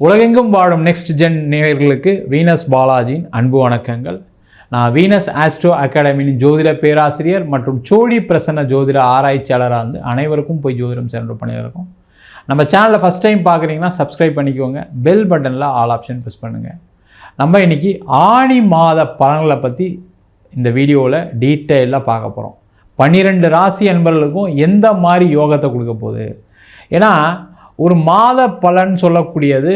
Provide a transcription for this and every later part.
உலகெங்கும் வாழும் next gen நேயர்களுக்கு வீனஸ் பாலாஜியின் அன்பு வணக்கங்கள். நான் வீனஸ் ஆஸ்ட்ரோ அகாடமியின் ஜோதிட பேராசிரியர் மற்றும் சோழி பிரசன்ன ஜோதிட ஆராய்ச்சியாளராக இருந்து அனைவருக்கும் போய் ஜோதிடம் சென்று பண்ணியிருக்கோம். நம்ம சேனலை ஃபஸ்ட் டைம் பார்க்குறீங்கன்னா சப்ஸ்கிரைப் பண்ணிக்கோங்க, பெல் பட்டனில் ஆல் ஆப்ஷன் ப்ரெஸ் பண்ணுங்கள். நம்ம இன்றைக்கி ஆணி மாத பலன்களை பற்றி இந்த வீடியோவில் டீட்டெயிலாக பார்க்க போகிறோம். 12 ராசி அன்பர்களுக்கும் எந்த மாதிரி யோகத்தை கொடுக்க போகுது. ஏன்னா ஒரு மாத பலன் சொல்லக்கூடியது,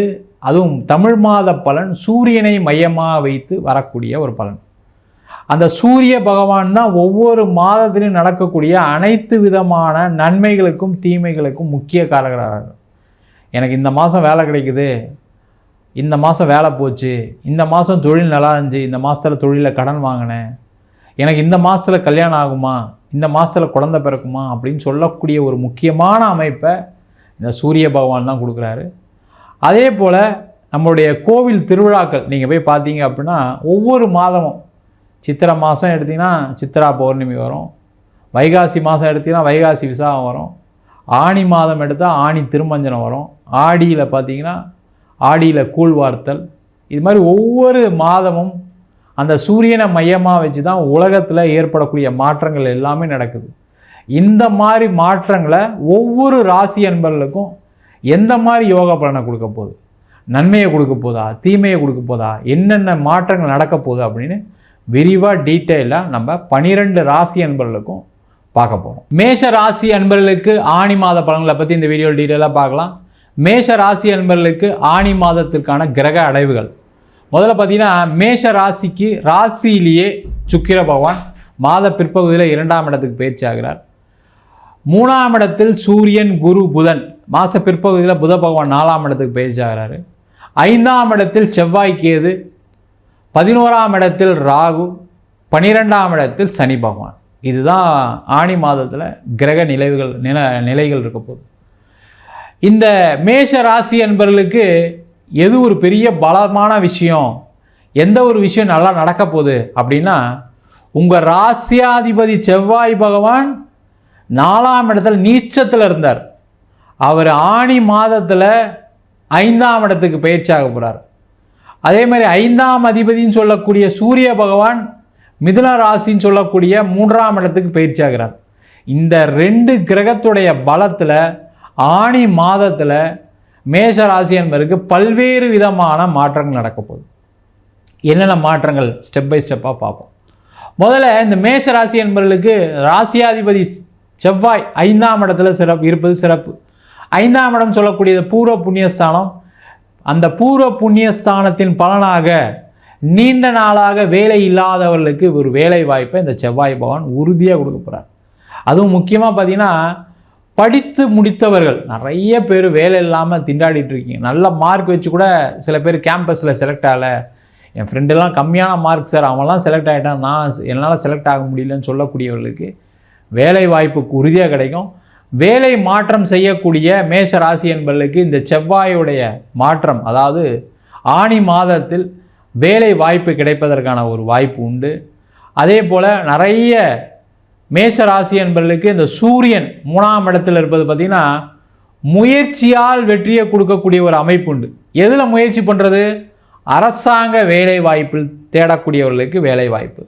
அதுவும் தமிழ் மாத பலன் சூரியனை மையமாக வைத்து வரக்கூடிய ஒரு பலன். அந்த சூரிய பகவான் தான் ஒவ்வொரு மாதத்திலும் நடக்கக்கூடிய அனைத்து விதமான நன்மைகளுக்கும் தீமைகளுக்கும் முக்கிய காரகராக. எனக்கு இந்த மாதம் வேலை கிடைக்குது, இந்த மாதம் வேலை போச்சு, இந்த மாதம் தொழில் நல்லா இருந்துச்சு, இந்த மாதத்தில் தொழிலில் கடன் வாங்கினேன், எனக்கு இந்த மாதத்தில் கல்யாணம் ஆகுமா, இந்த மாதத்தில் குழந்தை பிறக்குமா அப்படின்னு சொல்லக்கூடிய ஒரு முக்கியமான அமைப்பை இந்த சூரிய பகவான் தான் கொடுக்குறாரு. அதே போல் நம்மளுடைய கோவில் திருவிழாக்கள் நீங்கள் போய் பார்த்தீங்க அப்படின்னா ஒவ்வொரு மாதமும், சித்திரை மாதம் எடுத்திங்கன்னா சித்திரா பௌர்ணமி வரும், வைகாசி மாதம் எடுத்திங்கன்னா வைகாசி விசாகம் வரும், ஆணி மாதம் எடுத்தால் ஆணி திருமஞ்சனம் வரும், ஆடியில் பார்த்திங்கன்னா ஆடியில் கூழ்வார்த்தல். இது மாதிரி ஒவ்வொரு மாதமும் அந்த சூரியனை மையமாக வச்சு தான் உலகத்தில் ஏற்படக்கூடிய மாற்றங்கள் எல்லாமே நடக்குது. இந்த மாதிரி மாற்றங்களை ஒவ்வொரு ராசி அன்பர்களுக்கும் எந்த மாதிரி யோகா பலனை கொடுக்க போகுது, நன்மையை கொடுக்க போதா, தீமையை கொடுக்க போதா, என்னென்ன மாற்றங்கள் நடக்க போகுது அப்படின்னு விரிவாக டீட்டெயிலாக நம்ம 12 ராசி அன்பர்களுக்கும் பார்க்க போகிறோம். மேஷ ராசி அன்பர்களுக்கு ஆணி மாத பலன்களை பற்றி இந்த வீடியோவில் டீட்டெயிலாக பார்க்கலாம். மேஷ ராசி அன்பர்களுக்கு ஆணி மாதத்திற்கான கிரக அடைவுகள். முதல்ல பார்த்தீங்கன்னா மேஷ ராசிக்கு ராசியிலேயே சுக்கிர பகவான் மாத பிற்பகுதியில் 2ஆம் இடத்துக்கு பயிற்சி ஆகிறார். 3ஆம் இடத்தில் சூரியன் குரு புதன் மாத பிற்பகுதியில் புத பகவான் 4ஆம் இடத்துக்கு பயிற்சி ஆகிறாரு. 5ஆம் இடத்தில் செவ்வாய் கேது, 11ஆம் இடத்தில் ராகு, 12ஆம் இடத்தில் சனி பகவான். இதுதான் ஆணி மாதத்தில் கிரக நிலைகள் இருக்க போகுது. இந்த மேஷ ராசி என்பவர்களுக்கு எது ஒரு பெரிய பலமான விஷயம், எந்த ஒரு விஷயம் நல்லா நடக்க போகுது அப்படின்னா, உங்கள் ராசியாதிபதி செவ்வாய் பகவான் 4ஆம் இடத்துல நீச்சத்தில் இருந்தார். அவர் ஆணி மாதத்தில் 5ஆம் இடத்துக்கு பயிற்சி ஆக போகிறார். அதே மாதிரி 5ஆம் அதிபதினு சொல்லக்கூடிய சூரிய பகவான் மிதுன ராசின்னு சொல்லக்கூடிய 3ஆம் இடத்துக்கு பயிற்சி ஆகிறார். இந்த 2 கிரகத்துடைய பலத்தில் ஆணி மாதத்தில் மேஷ ராசி என்பதற்கு பல்வேறு விதமான மாற்றங்கள் நடக்க போகுது. என்னென்ன மாற்றங்கள் ஸ்டெப் பை ஸ்டெப்பாக பார்ப்போம். முதல்ல இந்த மேஷ ராசி என்பவர்களுக்கு ராசியாதிபதி செவ்வாய் 5ஆம் இடத்துல இருப்பது சிறப்பு. 5ஆம் இடம் சொல்லக்கூடியது பூர்வ புண்ணியஸ்தானம். அந்த பூர்வ புண்ணியஸ்தானத்தின் பலனாக நீண்ட நாளாக வேலை இல்லாதவர்களுக்கு ஒரு வேலை வாய்ப்பை இந்த செவ்வாய் பகவான் உறுதியாக கொடுக்க போகிறார். அதுவும் முக்கியமாக பார்த்தீங்கன்னா படித்து முடித்தவர்கள் நிறைய பேர் வேலை இல்லாமல் திண்டாடிட்டு இருக்கீங்க. நல்ல மார்க் வச்சு கூட சில பேர் கேம்பஸில் செலக்ட் ஆகலை, என் ஃப்ரெண்டெல்லாம் கம்மியான மார்க் சார், அவன்லாம் செலக்ட் ஆகிட்டான், என்னால் செலக்ட் ஆக முடியலன்னு சொல்லக்கூடியவர்களுக்கு வேலை வாய்ப்புக்கு உறுதியாக கிடைக்கும். வேலை மாற்றம் செய்யக்கூடிய மேஷ ராசி என்பவர்களுக்கு இந்த செவ்வாயுடைய மாற்றம், அதாவது ஆணி மாதத்தில் வேலை வாய்ப்பு கிடைப்பதற்கான ஒரு வாய்ப்பு உண்டு. அதே போல் நிறைய மேஷ ராசி என்பவர்களுக்கு இந்த சூரியன் 3ஆம் இடத்தில் இருப்பது பார்த்திங்கன்னா முயற்சியால் வெற்றியை கொடுக்கக்கூடிய ஒரு அமைப்பு உண்டு. எதில் முயற்சி பண்ணுறது? அரசாங்க வேலை வாய்ப்பில் தேடக்கூடியவர்களுக்கு வேலை வாய்ப்பு.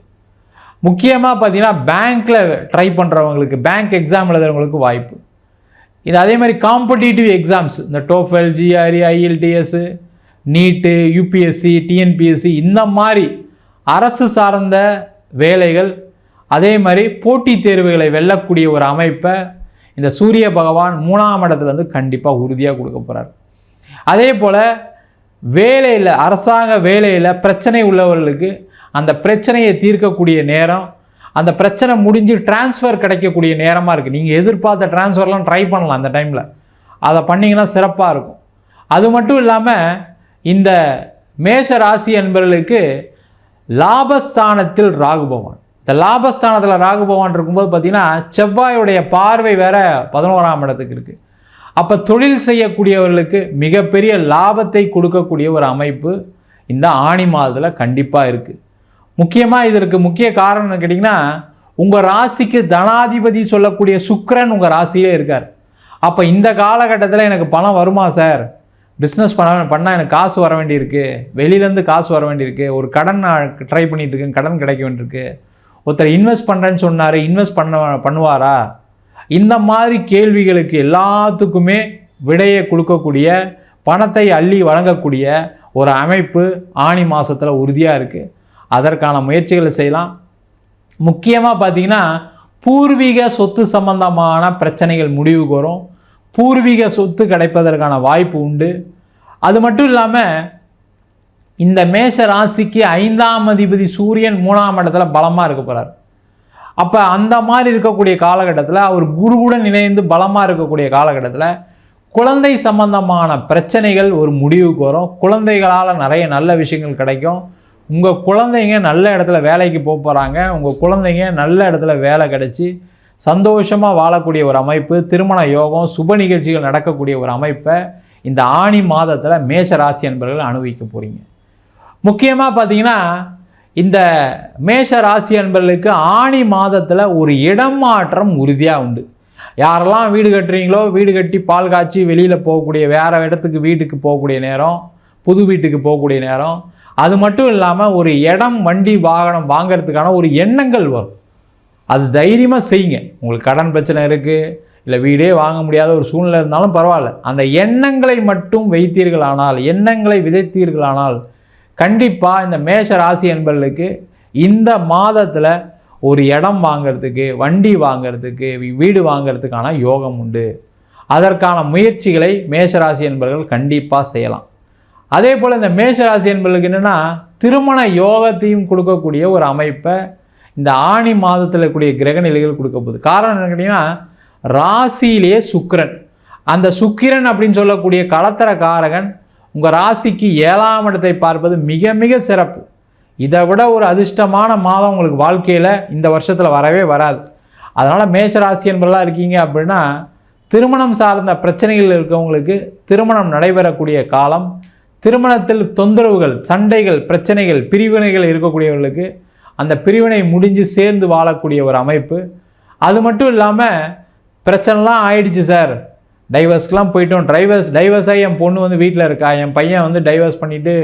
முக்கியமாக பார்த்தீங்கன்னா பேங்க்கில் ட்ரை பண்ணுறவங்களுக்கு, பேங்க் எக்ஸாம் எழுதுறவங்களுக்கு வாய்ப்பு. இது அதே மாதிரி காம்படிட்டிவ் எக்ஸாம்ஸ், இந்த டோஃபெல், ஜிஆர்இ, ஐஎல்டிஎஸ், நீட்டு, யூபிஎஸ்சி, டிஎன்பிஎஸ்சி, இந்த மாதிரி அரசு சார்ந்த வேலைகள், அதே மாதிரி போட்டித் தேர்வுகளை வெல்லக்கூடிய ஒரு அமைப்பை இந்த சூரிய பகவான் 3ஆம் இடத்துலேருந்து கண்டிப்பாக உறுதியாக கொடுக்க போகிறார். அதே போல் வேலையில், அரசாங்க வேலையில் பிரச்சனை உள்ளவர்களுக்கு அந்த பிரச்சனையை தீர்க்கக்கூடிய நேரம், அந்த பிரச்சனை முடிஞ்சு டிரான்ஸ்ஃபர் கிடைக்கக்கூடிய நேரமாக இருக்குது. நீங்கள் எதிர்பார்த்த டிரான்ஸ்ஃபர்லாம் ட்ரை பண்ணலாம் அந்த டைமில், அதை பண்ணிங்கன்னா சிறப்பாக இருக்கும். அது மட்டும் இல்லாமல் இந்த மேஷ ராசி என்பவர்களுக்கு லாபஸ்தானத்தில் ராகு பகவான், இந்த லாபஸ்தானத்தில் ராகு பகவான் இருக்கும்போது பார்த்திங்கன்னா செவ்வாயுடைய பார்வை வேற 11ஆம் இடத்துக்கு இருக்குது. அப்போ தொழில் செய்யக்கூடியவர்களுக்கு மிகப்பெரிய லாபத்தை கொடுக்கக்கூடிய ஒரு அமைப்பு இந்த ஆணி மாதத்தில் கண்டிப்பாக இருக்குது. முக்கியமாக இதற்கு முக்கிய காரணம் கேட்டிங்கன்னா, உங்கள் ராசிக்கு தனாதிபதி சொல்லக்கூடிய சுக்கிரன் உங்கள் ராசியிலே இருக்கார். அப்போ இந்த காலகட்டத்தில் எனக்கு பணம் வருமா சார், பிஸ்னஸ் பண்ணால் எனக்கு காசு வர வேண்டியிருக்கு, வெளியிலேருந்து காசு வர வேண்டியிருக்கு, ஒரு கடன் நான் ட்ரை பண்ணிகிட்டு இருக்கேன், கடன் கிடைக்க வேண்டியிருக்கு, ஒருத்தர் இன்வெஸ்ட் பண்ணுறேன்னு சொன்னார், இன்வெஸ்ட் பண்ணுவாரா? இந்த மாதிரி கேள்விகளுக்கு எல்லாத்துக்குமே விடையை கொடுக்கக்கூடிய, பணத்தை அள்ளி வழங்கக்கூடிய ஒரு அமைப்பு ஆனி மாதத்தில் உறுதியாக இருக்குது. அதற்கான முயற்சிகளை செய்யலாம். முக்கியமாக பார்த்தீங்கன்னா பூர்வீக சொத்து சம்பந்தமான பிரச்சனைகள் முடிவுக்கு வரும். பூர்வீக சொத்து கிடைப்பதற்கான வாய்ப்பு உண்டு. அது மட்டும் இல்லாமல் இந்த மேஷ ராசிக்கு 5ஆம் அதிபதி சூரியன் 3ஆம் இடத்துல பலமாக இருக்க போகிறார். அப்போ அந்த மாதிரி இருக்கக்கூடிய காலகட்டத்தில், அவர் குருவுடன் இணைந்து பலமாக இருக்கக்கூடிய காலகட்டத்தில் குழந்தை சம்பந்தமான பிரச்சனைகள் ஒரு முடிவுக்கு வரும். குழந்தைகளால் நிறைய நல்ல விஷயங்கள் கிடைக்கும். உங்கள் குழந்தைங்க நல்ல இடத்துல வேலைக்கு போக போகிறாங்க. உங்கள் குழந்தைங்க நல்ல இடத்துல வேலை கிடச்சி சந்தோஷமாக வாழக்கூடிய ஒரு அமைப்பு, திருமண யோகம், சுப நிகழ்ச்சிகள் நடக்கக்கூடிய ஒரு அமைப்பை இந்த ஆனி மாதத்தில் மேஷ ராசி என்பவர்கள் அனுபவிக்க போகிறீங்க. முக்கியமாக பார்த்தீங்கன்னா இந்த மேஷ ராசி என்பவர்களுக்கு ஆனி மாதத்தில் ஒரு இடம் மாற்றம் உறுதியாக உண்டு. யாரெல்லாம் வீடு கட்டுறீங்களோ, வீடு கட்டி பால் காய்ச்சி வெளியில் போகக்கூடிய, வேறு இடத்துக்கு வீட்டுக்கு போகக்கூடிய நேரம், புது வீட்டுக்கு போகக்கூடிய நேரம். அது மட்டும் இல்லாமல் ஒரு இடம், வண்டி, வாகனம் வாங்கிறதுக்கான ஒரு எண்ணங்கள் வரும். அது தைரியமாக செய்யுங்க. உங்களுக்கு கடன் பிரச்சனை இருக்குது, இல்லை வீடே வாங்க முடியாத ஒரு சூழ்நிலை இருந்தாலும் பரவாயில்ல, அந்த எண்ணங்களை மட்டும் வைத்தீர்களானால், எண்ணங்களை விதைத்தீர்களானால் கண்டிப்பாக இந்த மேஷ ராசி என்பவர்களுக்கு இந்த மாதத்தில் ஒரு இடம் வாங்கிறதுக்கு, வண்டி வாங்கிறதுக்கு, வீடு வாங்கிறதுக்கான யோகம் உண்டு. அதற்கான முயற்சிகளை மேஷராசி என்பவர்கள் கண்டிப்பாக செய்யலாம். அதே போல் இந்த மேஷராசி என்பவர்களுக்கு என்னென்னா திருமண யோகத்தையும் கொடுக்கக்கூடிய ஒரு அமைப்பை இந்த ஆனி மாதத்தில் இருக்கக்கூடிய கிரக நிலைகள் கொடுக்க போகுது. காரணம் என்ன கேட்டிங்கன்னா, ராசியிலே சுக்கிரன். அந்த சுக்கிரன் அப்படின்னு சொல்லக்கூடிய களத்திர காரகன் உங்கள் ராசிக்கு 7ஆம் இடத்தை பார்ப்பது மிக மிக சிறப்பு. இதை விட ஒரு அதிர்ஷ்டமான மாதம் உங்களுக்கு வாழ்க்கையில் இந்த வருஷத்தில் வரவே வராது. அதனால் மேஷராசி என்பவர்களாக இருக்கீங்க அப்படின்னா, திருமணம் சார்ந்த பிரச்சனைகள் இருக்கவங்களுக்கு திருமணம் நடைபெறக்கூடிய காலம், திருமணத்தில் தொந்தரவுகள், சண்டைகள், பிரச்சனைகள், பிரிவினைகள் இருக்கக்கூடியவர்களுக்கு அந்த பிரிவினை முடிஞ்சு சேர்ந்து வாழக்கூடிய ஒரு அமைப்பு. அது மட்டும் இல்லாமல் பிரச்சனைலாம் ஆயிடுச்சு சார், டைவர்ஸ்க்கெலாம் போயிட்டோம், டைவர்ஸ் ஆகி என் பொண்ணு வந்து வீட்டில் இருக்கா, என் பையன் வந்து டைவர்ஸ் பண்ணிவிட்டு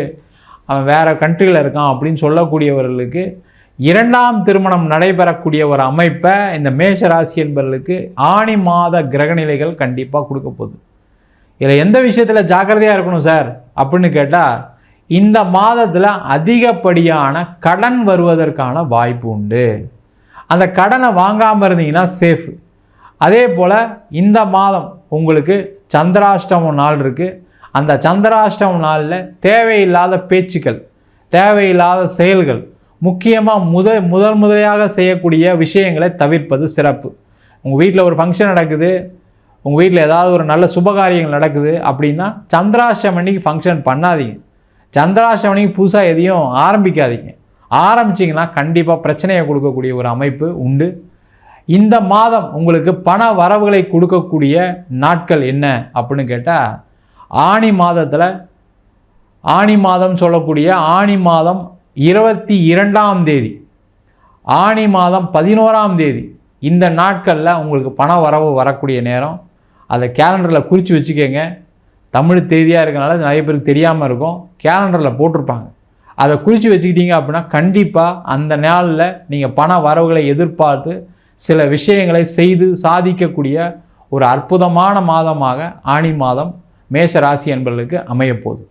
அவன் வேறு கண்ட்ரியில் இருக்கான் அப்படின்னு சொல்லக்கூடியவர்களுக்கு 2ஆம் திருமணம் நடைபெறக்கூடிய ஒரு அமைப்பை இந்த மேஷ ராசி என்பவர்களுக்கு ஆனி மாத கிரகநிலைகள் கண்டிப்பாக கொடுக்க போகுது. இதில் எந்த விஷயத்தில் ஜாக்கிரதையாக இருக்கணும் சார் அப்படின்னு கேட்டால், இந்த மாதத்தில் அதிகப்படியான கடன் வருவதற்கான வாய்ப்பு உண்டு. அந்த கடனை வாங்காமல் இருந்தீங்கன்னா சேஃபு. அதே போல் இந்த மாதம் உங்களுக்கு சந்திராஷ்டமம் நாள் இருக்குது. அந்த சந்திராஷ்டமம் நாளில் தேவையில்லாத பேச்சுக்கள், தேவையில்லாத செயல்கள், முக்கியமாக முதலையாக செய்யக்கூடிய விஷயங்களை தவிர்ப்பது சிறப்பு. உங்கள் வீட்டில் ஒரு ஃபங்க்ஷன் நடக்குது, உங்கள் வீட்டில் ஏதாவது ஒரு நல்ல சுபகாரியங்கள் நடக்குது அப்படின்னா சந்திராஷ்டமணிக்கு ஃபங்க்ஷன் பண்ணாதீங்க. சந்திராஷ்டமணிக்கு புதுசாக எதையும் ஆரம்பிக்காதீங்க. ஆரம்பிச்சிங்கன்னா கண்டிப்பாக பிரச்சனையை கொடுக்கக்கூடிய ஒரு அமைப்பு உண்டு. இந்த மாதம் உங்களுக்கு பண வரவுகளை கொடுக்கக்கூடிய நாட்கள் என்ன அப்படின்னு கேட்டால், ஆனி மாதத்தில், ஆனி மாதம் சொல்லக்கூடிய ஆனி மாதம் 22ஆம் தேதி, ஆனி மாதம் 11ஆம் தேதி, இந்த நாட்களில் உங்களுக்கு பண வரவு வரக்கூடிய நேரம். அதை கேலண்டரில் குறித்து வச்சுக்கோங்க. தமிழ் தேதியாக இருக்கனால நிறைய பேருக்கு தெரியாமல் இருக்கும், கேலண்டரில் போட்டிருப்பாங்க. அதை குறித்து வச்சுக்கிட்டீங்க அப்படின்னா கண்டிப்பாக அந்த நாளில் நீங்கள் பண வரவுகளை எதிர்பார்த்து சில விஷயங்களை செய்து சாதிக்கக்கூடிய ஒரு அற்புதமான மாதமாக ஆனி மாதம் மேஷ ராசி என்பவர்களுக்கு அமையப்போகுது.